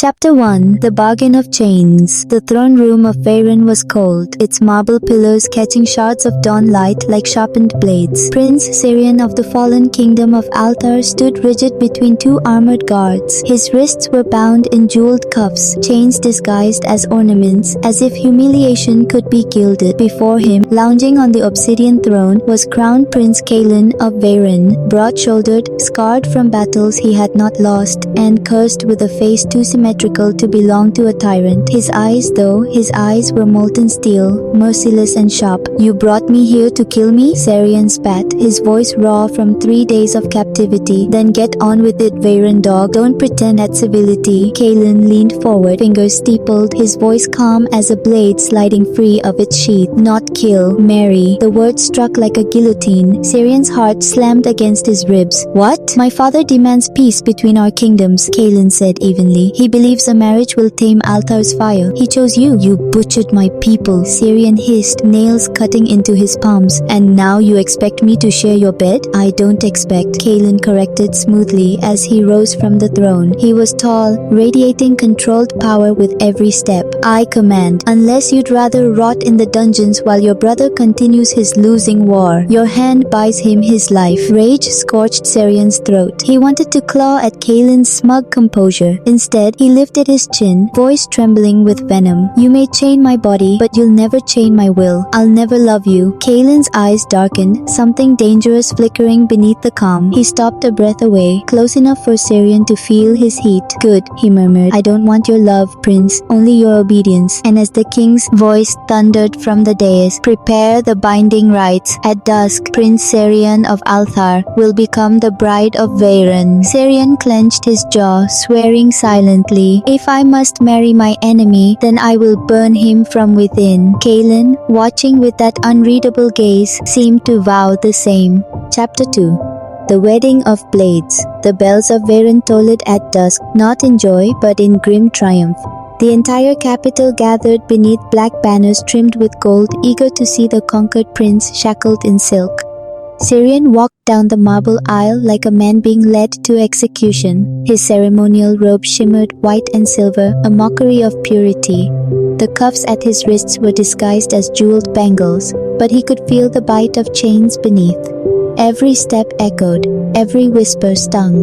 Chapter 1 The Bargain of Chains. The throne room of Veyron was cold, its marble pillars catching shards of dawn light like sharpened blades. Prince Syrian of the fallen kingdom of Altar stood rigid between two armored guards. His wrists were bound in jeweled cuffs, chains disguised as ornaments, as if humiliation could be gilded. Before him, lounging on the obsidian throne, was Crown Prince Kaelin of Veyron, broad-shouldered, scarred from battles he had not lost, and cursed with a face too symmetrical to belong to a tyrant. His eyes were molten steel, merciless and sharp. "You brought me here to kill me?" Syrian spat, his voice raw from 3 days of captivity. "Then get on with it, Veyron dog. Don't pretend at civility." Kaelin leaned forward, fingers steepled, his voice calm as a blade sliding free of its sheath. "Not kill, marry." The words struck like a guillotine. Syrian's heart slammed against his ribs. "What?" "My father demands peace between our kingdoms," Kaelin said evenly. "He believes a marriage will tame Altar's fire. He chose you." "You butchered my people," Syrian hissed, nails cutting into his palms. "And now you expect me to share your bed?" "I don't expect," Kaelin corrected smoothly as he rose from the throne. He was tall, radiating controlled power with every step. "I command. Unless you'd rather rot in the dungeons while your brother continues his losing war. Your hand buys him his life." Rage scorched Syrian's throat. He wanted to claw at Kaelin's smug composure. Instead, he lifted his chin, voice trembling with venom. "You may chain my body, but you'll never chain my will. I'll never love you." Kaelin's eyes darkened, something dangerous flickering beneath the calm. He stopped a breath away, close enough for Syrian to feel his heat. "Good," he murmured. "I don't want your love, Prince, only your obedience." And as the king's voice thundered from the dais, "Prepare the binding rites. At dusk, Prince Syrian of Althar will become the bride of Veyron." Syrian clenched his jaw, swearing silently, "If I must marry my enemy, then I will burn him from within." Kaelin, watching with that unreadable gaze, seemed to vow the same. Chapter 2 The Wedding of Blades. The bells of Veyron tolled at dusk, not in joy but in grim triumph. The entire capital gathered beneath black banners trimmed with gold, eager to see the conquered prince shackled in silk. Syrian walked down the marble aisle like a man being led to execution. His ceremonial robe shimmered white and silver, a mockery of purity. The cuffs at his wrists were disguised as jeweled bangles, but he could feel the bite of chains beneath. Every step echoed, every whisper stung.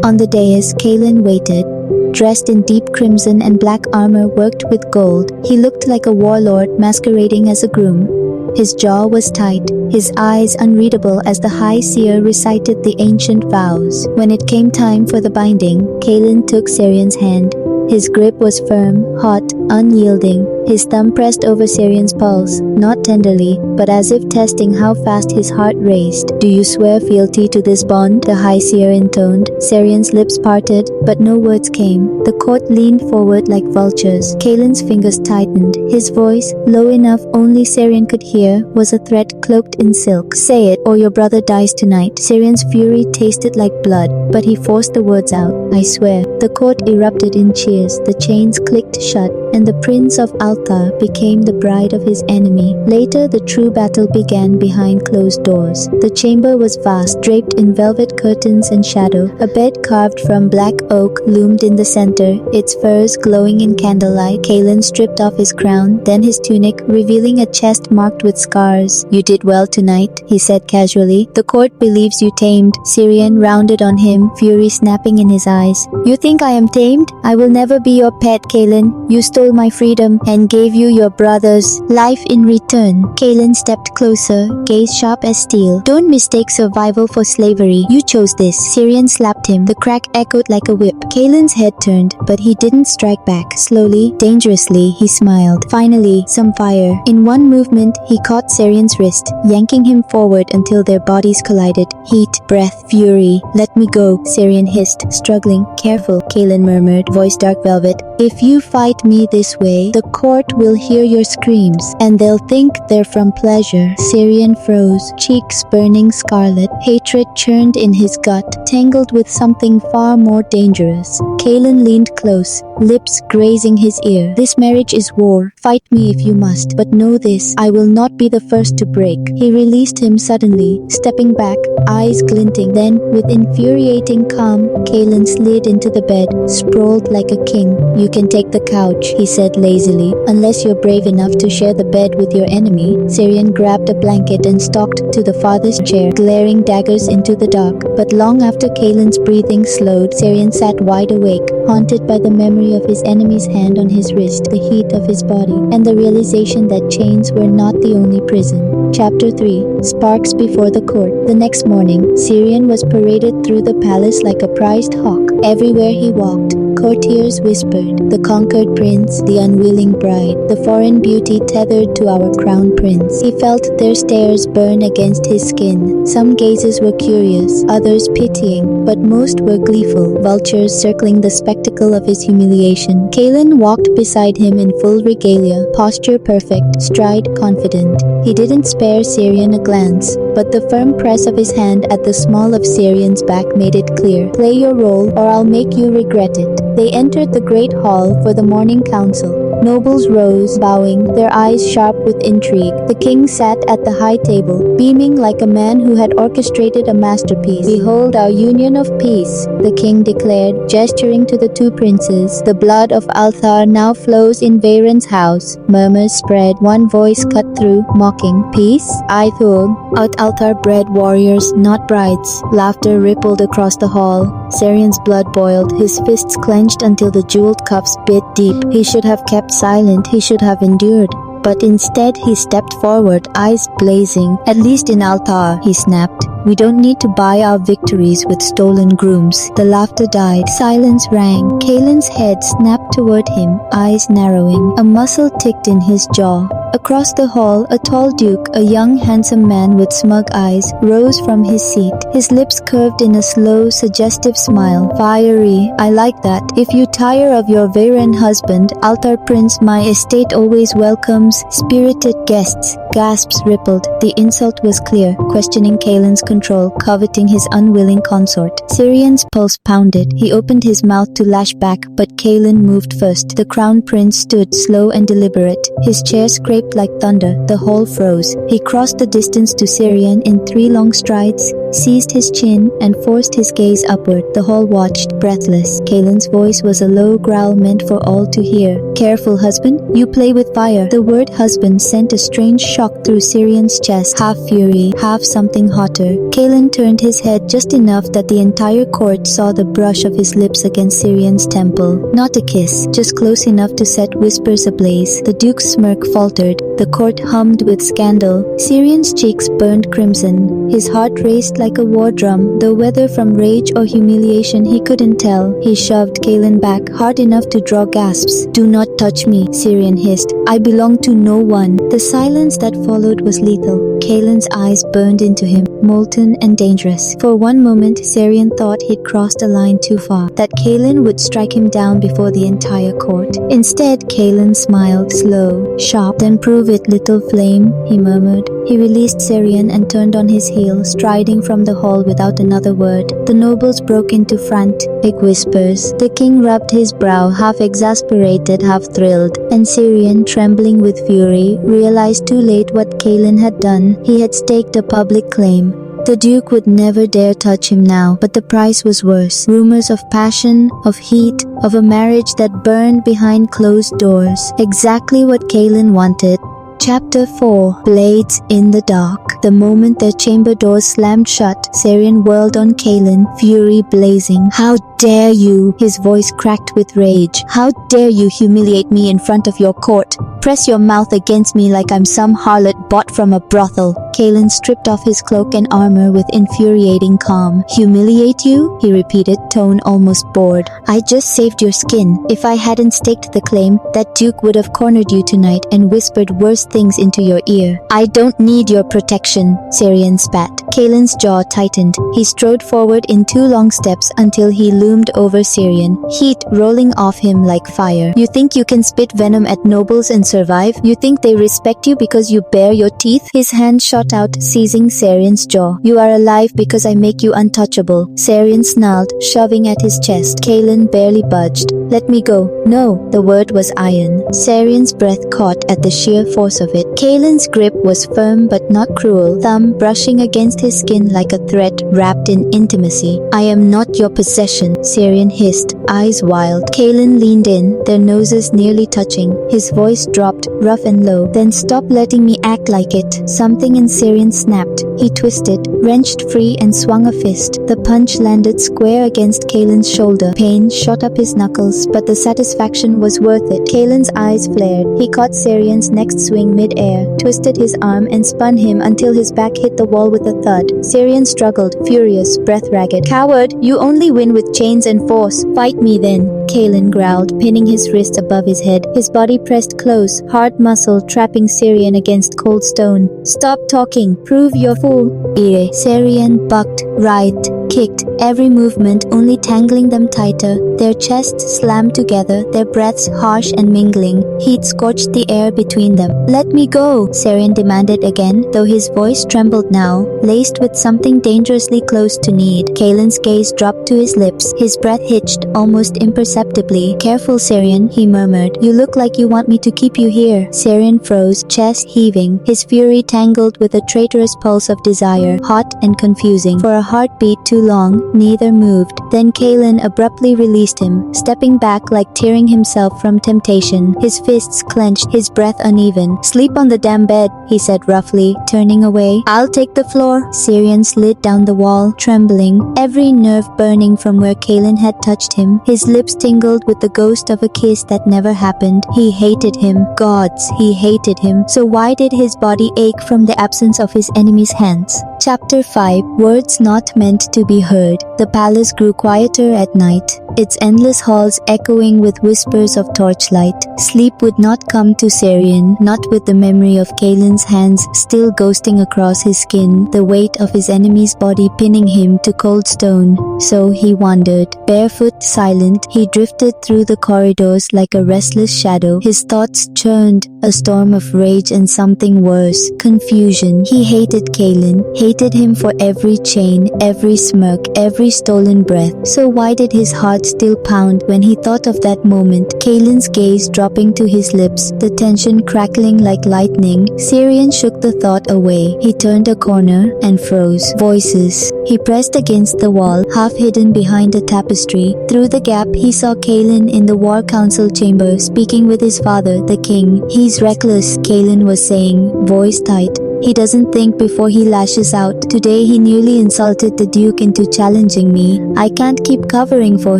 On the dais, Kaelin waited. Dressed in deep crimson and black armor worked with gold, he looked like a warlord masquerading as a groom. His jaw was tight, his eyes unreadable as the high seer recited the ancient vows. When it came time for the binding, Kaelin took Syrian's hand. His grip was firm, hot, unyielding. His thumb pressed over Syrian's pulse, not tenderly, but as if testing how fast his heart raced. "Do you swear fealty to this bond?" the high seer intoned. Syrian's lips parted, but no words came. The court leaned forward like vultures. Kaelin's fingers tightened. His voice, low enough only Syrian could hear, was a threat cloaked in silk. "Say it, or your brother dies tonight." Syrian's fury tasted like blood, but he forced the words out. "I swear." The court erupted in cheers. The chains clicked shut, and the Prince of Altar became the bride of his enemy. Later, the true battle began behind closed doors. The chamber was vast, draped in velvet curtains and shadow. A bed carved from black oak loomed in the center, its furs glowing in candlelight. Kaelin stripped off his crown, then his tunic, revealing a chest marked with scars. "You did well tonight," he said casually. "The court believes you tamed." Syrian rounded on him, fury snapping in his eyes. "You think I am tamed? I will never be your pet, Kaelin. You stole my freedom and gave you your brother's life in return." Kaelin stepped closer, gaze sharp as steel. "Don't mistake survival for slavery. You chose this." Syrian slapped him. The crack echoed like a whip. Kaelin's head turned, but he didn't strike back. Slowly, dangerously, he smiled. Finally, some fire. In one movement, he caught Syrian's wrist, yanking him forward until their bodies collided. Heat, breath, fury. "Let me go," Syrian hissed, struggling. "Careful," Kaelin murmured, voice dark velvet. "If you fight me this way, the court will hear your screams, and they'll think they're from pleasure." Syrian froze, cheeks burning scarlet. Hatred churned in his gut, tangled with something far more dangerous. Kaelin leaned close, lips grazing his ear. This marriage is war. Fight me if you must, but know this, I will not be the first to break. He released him suddenly, stepping back, eyes glinting. Then, with infuriating calm, Kaelin slid into the bed, sprawled like a king. You can take the couch, he said lazily, unless you're brave enough to share the bed with your enemy. Syrian grabbed a blanket and stalked to the farthest chair, glaring daggers into the dark. But long after Kaelin's breathing slowed, Syrian sat wide awake, haunted by the memory of his enemy's hand on his wrist, the heat of his body, and the realization that chains were not the only prison. Chapter 3. Sparks before the court. The next morning, Syrian was paraded through the palace like a prized hawk. Everywhere he walked, courtiers whispered, "The conquered prince, the unwilling bride, the foreign beauty tethered to our crown prince." He felt their stares burn against his skin. Some gazes were curious, others pitying, but most were gleeful, vultures circling the spectacle of his humiliation. Kaelin walked beside him in full regalia, posture perfect, stride confident. He didn't spare Syrian a glance, but the firm press of his hand at the small of Syrian's back made it clear. Play your role or I'll make you regret it. They entered the great hall for the morning council. Nobles rose, bowing, their eyes sharp with intrigue. The king sat at the high table, beaming like a man who had orchestrated a masterpiece. "Behold our union of peace," the king declared, gesturing to the two princes. "The blood of Althar now flows in Veyron's house." Murmurs spread, one voice cut through, mocking. "Peace? I thought out Althar bred warriors, not brides." Laughter rippled across the hall. Syrian's blood boiled, his fists clenched until the jeweled cuffs bit deep. He should have kept silent, he should have endured. But instead he stepped forward, eyes blazing. "At least in Altar," he snapped. "We don't need to buy our victories with stolen grooms." The laughter died. Silence rang. Kaelin's head snapped toward him, eyes narrowing. A muscle ticked in his jaw. Across the hall, a tall duke, a young handsome man with smug eyes, rose from his seat. His lips curved in a slow, suggestive smile. "Fiery, I like that. If you tire of your Veyron husband, Altar Prince, my estate always welcomes spirited guests." Gasps rippled. The insult was clear, questioning Kaelin's control, coveting his unwilling consort. Syrian's pulse pounded. He opened his mouth to lash back, but Kaelin moved first. The crown prince stood slow and deliberate. His chair scraped like thunder. The hall froze. He crossed the distance to Syrian in 3 long strides, seized his chin, and forced his gaze upward. The hall watched, breathless. Kaelin's voice was a low growl meant for all to hear. "Careful, husband. You play with fire." The word husband sent a strange shock through Syrian's chest, half fury, half something hotter. Kaelin turned his head just enough that the entire court saw the brush of his lips against Syrian's temple. Not a kiss, just close enough to set whispers ablaze. The duke's smirk faltered. The court hummed with scandal. Syrian's cheeks burned crimson. His heart raced like a war drum, though whether from rage or humiliation he couldn't tell. He shoved Kaelin back, hard enough to draw gasps. "Do not touch me," Syrian hissed. "I belong to no one." The silence that followed was lethal. Kaelin's eyes burned into him, molten and dangerous. For one moment, Syrian thought he'd crossed a line too far, that Kaelin would strike him down before the entire court. Instead, Kaelin smiled, slow, sharp. "Then prove it, little flame," he murmured. He released Syrian and turned on his heel, striding from the hall without another word. The nobles broke into frantic whispers. The king rubbed his brow, half exasperated, half thrilled, and Syrian, trembling with fury, realized too late what Kaelin had done. He had staked a public claim. The Duke would never dare touch him now, but the price was worse. Rumors of passion, of heat, of a marriage that burned behind closed doors. Exactly what Kaelin wanted. Chapter 4. Blades in the Dark. The moment their chamber doors slammed shut, Syrian whirled on Kaelin, fury blazing. "How dare you?" His voice cracked with rage. "How dare you humiliate me in front of your court? Press your mouth against me like I'm some harlot bought from a brothel." Kaelin stripped off his cloak and armor with infuriating calm. "Humiliate you?" he repeated, tone almost bored. "I just saved your skin. If I hadn't staked the claim, that duke would have cornered you tonight and whispered worse things into your ear." "I don't need your protection," Syrian spat. Kaelin's jaw tightened. He strode forward in 2 long steps until he loomed over Syrian, heat rolling off him like fire. You think you can spit venom at nobles and survive? You think they respect you because you bare your teeth? His hand shot out, seizing Syrian's jaw. You are alive because I make you untouchable. Syrian snarled, shoving at his chest. Kaelin barely budged. Let me go. No, the word was iron. Syrian's breath caught at the sheer force of it. Kaelin's grip was firm but not cruel, thumb brushing against his skin like a threat wrapped in intimacy. I am not your possession, Syrian hissed, eyes wild. Kaelin leaned in, their noses nearly touching. His voice dropped, rough and low. Then stop letting me act like it. Something in Syrian snapped. He twisted, wrenched free and swung a fist. The punch landed square against Kaelin's shoulder. Pain shot up his knuckles, but the satisfaction was worth it. Kaelin's eyes flared. He caught Syrian's next swing mid-air, twisted his arm and spun him until his back hit the wall with a thud. Syrian struggled, furious, breath ragged. Coward, you only win with chains and force. Fight me then, Kaelin growled, pinning his wrist above his head. His body pressed close, hard muscle trapping Syrian against cold stone. Stop talking. Prove you're fool. Ire. Syrian bucked, writhed, kicked, every movement only tangling them tighter. Their chests slammed together, their breaths harsh and mingling. Heat scorched the air between them. Let me go, Syrian demanded again, though his voice trembled now, laced with something dangerously close to need. Kaelin's gaze dropped to his lips, his breath hitched almost imperceptibly. Careful, Syrian, he murmured. You look like you want me to keep you here. Syrian froze, chest heaving, his fury tangled with a traitorous pulse of desire, hot and confusing. For a heartbeat too long, neither moved. Then Kaelin abruptly released him, stepping back like tearing himself from temptation. His fists clenched, his breath uneven. Sleep on the damn bed, he said roughly, turning away. I'll take the floor. Syrian slid down the wall, trembling, every nerve burning from where Kaelin had touched him. His lips tingled with the ghost of a kiss that never happened. He hated him. Gods, he hated him. So why did his body ache from the absence of his enemy's hands? Chapter 5. Words not meant to be heard. The palace grew quieter at night, its endless halls echoing with whispers of torchlight. Sleep would not come to Syrian, not with the memory of Kaelin's hands still ghosting across his skin, the weight of his enemy's body pinning him to cold stone. So he wandered. Barefoot, silent, he drifted through the corridors like a restless shadow. His thoughts churned, a storm of rage and something worse, confusion. He hated Kaelin, hated him for every chain, every smirk, every stolen breath. So why did his heart still pound when he thought of that moment? Kaelin's gaze dropping to his lips, the tension crackling like lightning. Syrian shook the thought away. He turned a corner and froze. Voices. He pressed against the wall, half hidden behind a tapestry. Through the gap, he saw Kaelin in the war council chamber, speaking with his father, the king. He's reckless, Kaelin was saying, voice tight. He doesn't think before he lashes out. Today he nearly insulted the Duke into challenging me. I can't keep covering for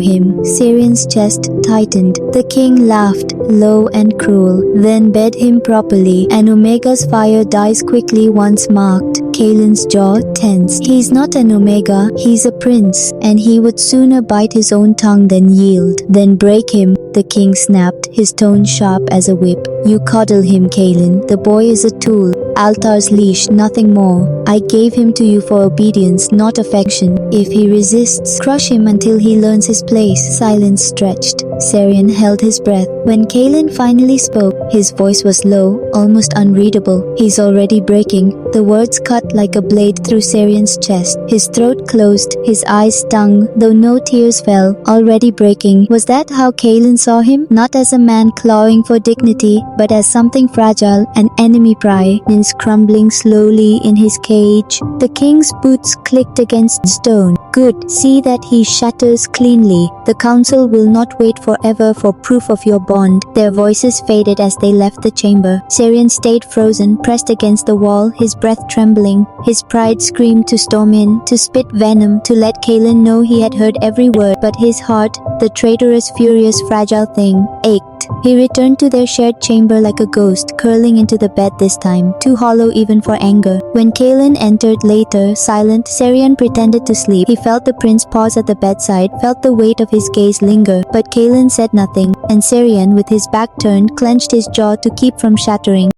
him. Syrian's chest tightened. The king laughed, low and cruel, then bed him properly. An Omega's fire dies quickly once marked. Kaelin's jaw tensed. He's not an Omega, he's a prince, and he would sooner bite his own tongue than yield. Then break him, the king snapped, his tone sharp as a whip. You coddle him, Kaelin. The boy is a tool. Altar's leash, nothing more. I gave him to you for obedience, not affection. If he resists, crush him until he learns his place. Silence stretched. Syrian held his breath. When Kaelin finally spoke, his voice was low, almost unreadable. He's already breaking. The words cut like a blade through Syrian's chest. His throat closed, his eyes stung, though no tears fell. Already breaking. Was that how Kaelin saw him? Not as a man clawing for dignity, but as something fragile, an enemy prey, crumbling slowly in his cage. The king's boots clicked against stone. Good, see that he shatters cleanly. The council will not wait forever for proof of your bond. Their voices faded as they left the chamber. Syrian stayed frozen, pressed against the wall, his breath trembling. His pride screamed to storm in, to spit venom, to let Kaelin know he had heard every word, but his heart, the traitorous, furious, fragile thing, ached. He returned to their shared chamber like a ghost, curling into the bed this time, too hollow even for anger. When Kaelin entered later, silent, Syrian pretended to sleep. He felt the prince pause at the bedside, felt the weight of his gaze linger, but Kaelin said nothing, and Syrian, with his back turned, clenched his jaw to keep from shattering.